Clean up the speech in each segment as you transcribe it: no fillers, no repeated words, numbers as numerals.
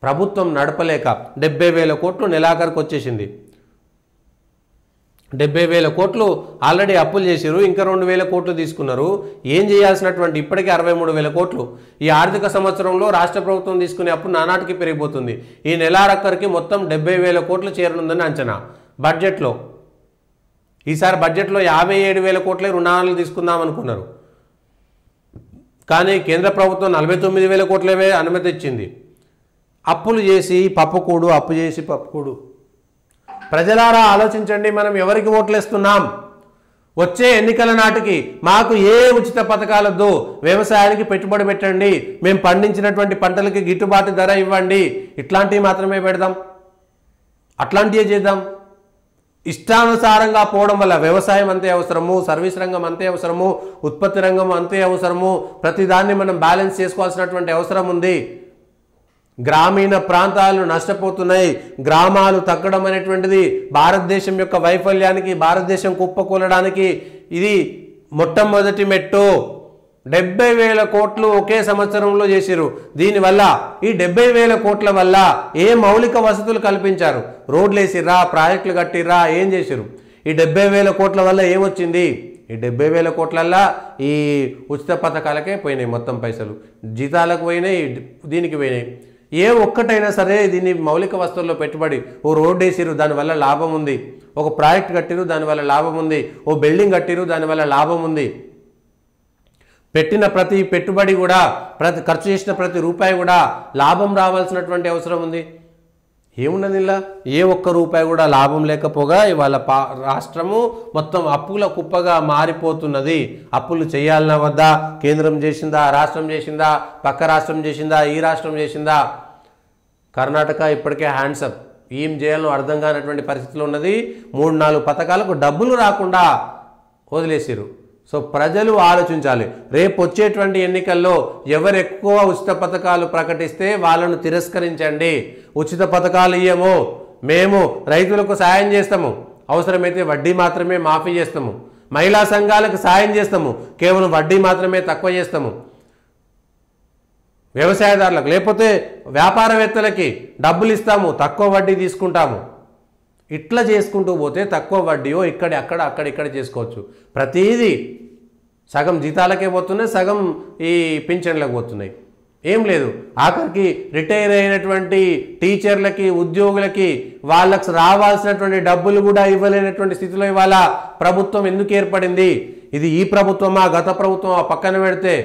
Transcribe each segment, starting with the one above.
ప్రభుత్వం నడపలేక 70,000 కోట్లు నెలాఖరుకు వచ్చేసింది. 70,000 కోట్లు ఆల్రెడీ అప్పులు చేశారు, ఇంకా 2,000 కోట్లు తీసుకున్నారు. ఏం చేయాల్సినటువంటి ఇప్పటికే 63,000 కోట్లు ఈ ఆర్థిక సంవత్సరంలో రాష్ట్ర ప్రభుత్వం తీసుకునే అప్పు నానాటికి పెరిగిపోతుంది. ఈ నెలాఖరికి మొత్తం 70,000 కోట్లు చేరనుందని అంచనా బడ్జెట్లో. ఈసారి బడ్జెట్లో 57,000 కోట్లే రుణాలు తీసుకుందాం అనుకున్నారు, కానీ కేంద్ర ప్రభుత్వం 49,000 కోట్లవే అనుమతి ఇచ్చింది. అప్పులు చేసి పప్పుకూడు, అప్పు చేసి పప్పుకూడు. ప్రజలారా ఆలోచించండి, మనం ఎవరికి ఓట్లేస్తున్నాం? వచ్చే ఎన్నికల నాటికి మాకు ఏ ఉచిత పథకాలొద్దు, వ్యవసాయానికి పెట్టుబడి పెట్టండి, మేము పండించినటువంటి పంటలకి గిట్టుబాటు ధర ఇవ్వండి, ఇట్లాంటివి మాత్రమే పెడదాం, అట్లాంటివే చేద్దాం. ఇష్టానుసారంగా పోవడం వల్ల వ్యవసాయం అంతే అవసరము, సర్వీస్ రంగం అంతే అవసరము, ఉత్పత్తి రంగం అంతే అవసరము, ప్రతిదాన్ని మనం బ్యాలెన్స్ చేసుకోవాల్సినటువంటి అవసరం ఉంది. గ్రామీణ ప్రాంతాలు నష్టపోతున్నాయి, గ్రామాలు తగ్గడం అనేటువంటిది భారతదేశం యొక్క వైఫల్యానికి, భారతదేశం కుప్పకూలడానికి ఇది మొట్టమొదటి మెట్టు. 70,000 కోట్లు ఒకే సంవత్సరంలో చేశారు. దీనివల్ల ఈ 70,000 కోట్ల వల్ల ఏ మౌలిక వసతులు కల్పించారు? రోడ్లు వేసిర్రా, ప్రాజెక్టులు కట్టిర్రా, ఏం చేశారు? ఈ 70,000 కోట్ల వల్ల ఏమొచ్చింది? ఈ 70,000 కోట్లల్లా ఈ ఉచిత పథకాలకే పోయినాయి మొత్తం పైసలు, జీతాలకు పోయినాయి, దీనికి పోయినాయి. ఏ ఒక్కటైనా సరే దీన్ని మౌలిక వస్తువుల్లో పెట్టుబడి, ఓ రోడ్డు వేసిరు దానివల్ల లాభం ఉంది, ఒక ప్రాజెక్ట్ కట్టిరు దానివల్ల లాభం ఉంది, ఓ బిల్డింగ్ కట్టిరు దానివల్ల లాభం ఉంది. పెట్టిన ప్రతి పెట్టుబడి కూడా, ఖర్చు చేసిన ప్రతి రూపాయి కూడా లాభం రావాల్సినటువంటి అవసరం ఉంది. ఏమున్నది ఇలా? ఏ ఒక్క రూపాయి కూడా లాభం లేకపోగా ఇవాళ రాష్ట్రము మొత్తం అప్పుల కుప్పగా మారిపోతున్నది. అప్పులు చేయాలన్నా వద్దా? కేంద్రం చేసిందా? రాష్ట్రం చేసిందా? పక్క రాష్ట్రం చేసిందా? ఈ రాష్ట్రం చేసిందా? కర్ణాటక ఇప్పటికే హ్యాండ్సప్, ఏం చేయాలో అర్థం కానటువంటి పరిస్థితిలో ఉన్నది. 3-4 పథకాలకు డబ్బులు రాకుండా వదిలేసారు. సో ప్రజలు ఆలోచించాలి. రేపు వచ్చేటువంటి ఎన్నికల్లో ఎవరు ఎక్కువ ఉచిత పథకాలు ప్రకటిస్తే వాళ్ళను తిరస్కరించండి. ఉచిత పథకాలు ఇయ్యము, మేము రైతులకు సాయం చేస్తాము, అవసరమైతే వడ్డీ మాత్రమే మాఫీ చేస్తాము, మహిళా సంఘాలకు సాయం చేస్తాము, కేవలం వడ్డీ మాత్రమే తక్కువ చేస్తాము, వ్యవసాయదారులకు లేకపోతే వ్యాపారవేత్తలకి డబ్బులు ఇస్తాము, తక్కువ వడ్డీ తీసుకుంటాము. ఇట్లా చేసుకుంటూ పోతే తక్కువ వడ్డీయో అక్కడ చేసుకోవచ్చు. ప్రతిదీ సగం జీతాలకే పోతున్నాయి, సగం ఈ పింఛన్లకు పోతున్నాయి. ఏం లేదు, ఆఖరికి రిటైర్ అయినటువంటి టీచర్లకి, ఉద్యోగులకి వాళ్ళకి రావాల్సినటువంటి డబ్బులు కూడా ఇవ్వలేనటువంటి స్థితిలో ఇవాళ ప్రభుత్వం ఎందుకు ఏర్పడింది? ఇది ఈ ప్రభుత్వమా, గత ప్రభుత్వమా పక్కన పెడితే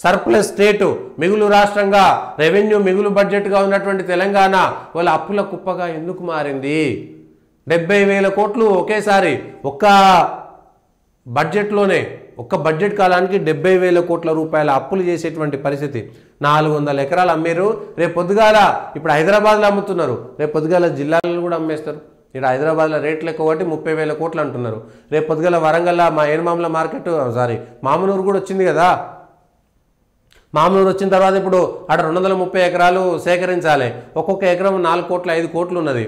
సర్ప్లస్ స్టేటు, మిగులు రాష్ట్రంగా, రెవెన్యూ మిగులు బడ్జెట్గా ఉన్నటువంటి తెలంగాణ వాళ్ళ అప్పుల కుప్పగా ఎందుకు మారింది? 70,000 కోట్లు ఒకేసారి ఒక్క బడ్జెట్లోనే, ఒక్క బడ్జెట్ కాలానికి 70,000 కోట్ల రూపాయల అప్పులు చేసేటువంటి పరిస్థితి. 400 ఎకరాలు అమ్మారు. రేపు పొద్దుగాల ఇప్పుడు హైదరాబాద్లో అమ్ముతున్నారు, రేపు పొద్దుగాల జిల్లాలలో కూడా అమ్మేస్తారు. ఇక్కడ హైదరాబాద్లో రేట్లు ఎక్కువ కాబట్టి 30,000 కోట్లు అంటున్నారు. రేపు పొద్దుగాల వరంగల్ మా ఏనుమామల మార్కెట్, మామనూరు కూడా వచ్చింది కదా. మామనూరు వచ్చిన తర్వాత ఇప్పుడు అక్కడ 230 ఎకరాలు సేకరించాలి. ఒక్కొక్క ఎకరం 4 కోట్లు 5 కోట్లు ఉన్నది.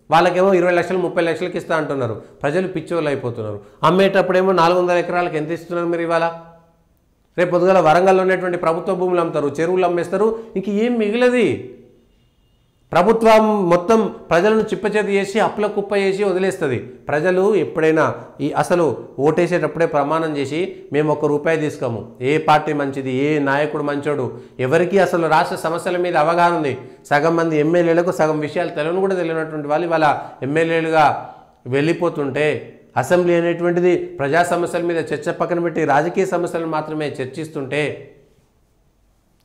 వాళ్ళకేమో 20 లక్షలు 30 లక్షలకి ఇస్తా అంటున్నారు. ప్రజలు పిచ్చోళ్ళు అయిపోతున్నారు. అమ్మేటప్పుడేమో 400 ఎకరాలకు ఎంత ఇస్తున్నారు మీరు ఇవాళ? రేపు పొద్దుగల వరంగల్లో ఉన్నటువంటి ప్రభుత్వ భూములు అమ్ముతారు, చెరువులు అమ్మేస్తారు, ఇంక ఏం మిగిలది? ప్రభుత్వం మొత్తం ప్రజలను చిప్పచేతి చేసి అప్పుల కుప్ప చేసి వదిలేస్తుంది. ప్రజలు ఎప్పుడైనా అసలు ఓటేసేటప్పుడే ప్రమాణం చేసి మేము ₹1 తీసుకోము, ఏ పార్టీ మంచిది, ఏ నాయకుడు మంచోడు, ఎవరికి అసలు రాష్ట్ర సమస్యల మీద అవగాహన ఉంది. సగం మంది ఎమ్మెల్యేలకు సగం విషయాలు తెలియని కూడా తెలియనటువంటి వాళ్ళు ఇవాళ ఎమ్మెల్యేలుగా వెళ్ళిపోతుంటే, అసెంబ్లీ అనేటువంటిది ప్రజా సమస్యల మీద చర్చ పక్కన పెట్టి రాజకీయ సమస్యలను మాత్రమే చర్చిస్తుంటే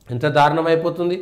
ఎంత దారుణం అయిపోతుంది.